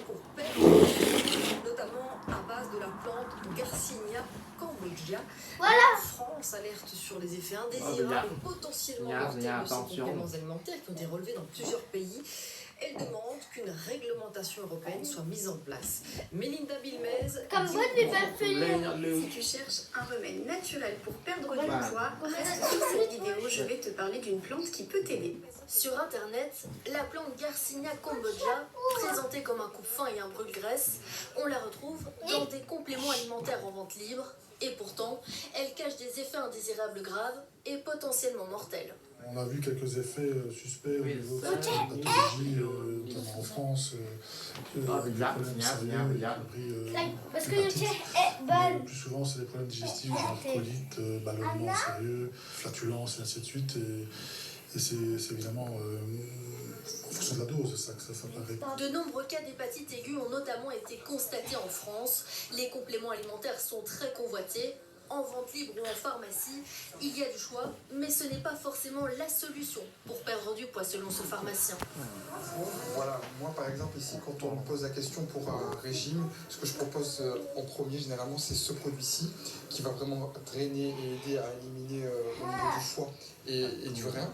pour perdre, notamment à base de la plante Garcinia cambogia. Voilà. La France alerte sur les effets indésirables et potentiellement mortels de ces compléments alimentaires qui ont été relevés dans plusieurs pays. Elle demande qu'une réglementation européenne soit mise en place. Melinda Bilmez, Comme vous, tu peux faire. Si tu cherches un remède naturel pour perdre du poids, reste sur cette vidéo, je vais te parler d'une plante qui peut t'aider. sur internet, la plante Garcinia cambogia, présentée comme un coupe fin et un brûle-graisse, on la retrouve dans des compléments alimentaires en vente libre. Et pourtant, elle cache des effets indésirables graves et potentiellement mortels. On a vu quelques effets suspects au niveau de la pathologie, notamment en France, avec des problèmes sérieux, y compris Parce que l'hépatite. le thé est Mais le bon. plus souvent, c'est des problèmes digestifs, genre colite, ballonnement sérieux, flatulence, et ainsi de suite. Et c'est évidemment en fonction de la dose, ça que ça paraît. De nombreux cas d'hépatite aiguë ont notamment été constatés en France. Les compléments alimentaires sont très convoités. En vente libre ou en pharmacie, il y a du choix, mais ce n'est pas forcément la solution pour perdre du poids selon ce pharmacien. Voilà, moi par exemple ici quand on me pose la question pour un régime, ce que je propose en premier généralement c'est ce produit-ci qui va vraiment drainer et aider à éliminer au niveau du foie et du rein,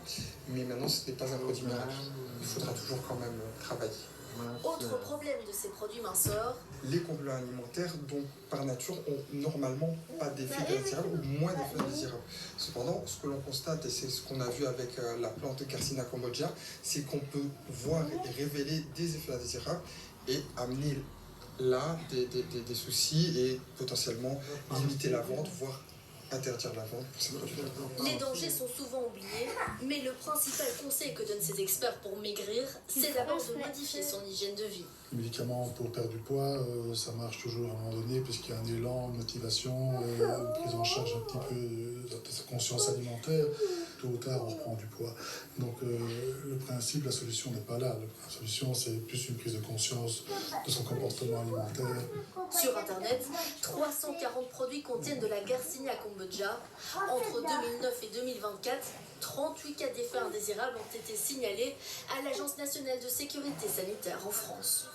mais maintenant ce n'est pas un produit miracle, il faudra toujours quand même travailler. Autre problème de ces produits minceurs, Les compléments alimentaires, donc par nature, ont normalement pas d'effet indésirable ou moins d'effet indésirable. Cependant, ce que l'on constate, et c'est ce qu'on a vu avec la plante Garcinia cambogia, c'est qu'on peut voir et révéler des effets indésirables et amener là des soucis et potentiellement limiter la vente, voire interdire la vente pour ces produits-là. les dangers sont souvent oubliés, mais le principal conseil que donnent ces experts pour maigrir, c'est d'abord de modifier son hygiène de vie. Les médicaments pour perdre du poids, ça marche toujours à un moment donné, puisqu'il y a un élan, une motivation, une prise en charge un petit peu de sa conscience alimentaire. Tôt ou tard, on reprend du poids. Donc le principe, la solution n'est pas là. La solution, c'est plus une prise de conscience de son comportement alimentaire. Sur internet, 340 produits contiennent de la Garcinia cambogia. Entre 2009 et 2024, 38 cas d'effets indésirables ont été signalés à l'Agence nationale de sécurité sanitaire en France.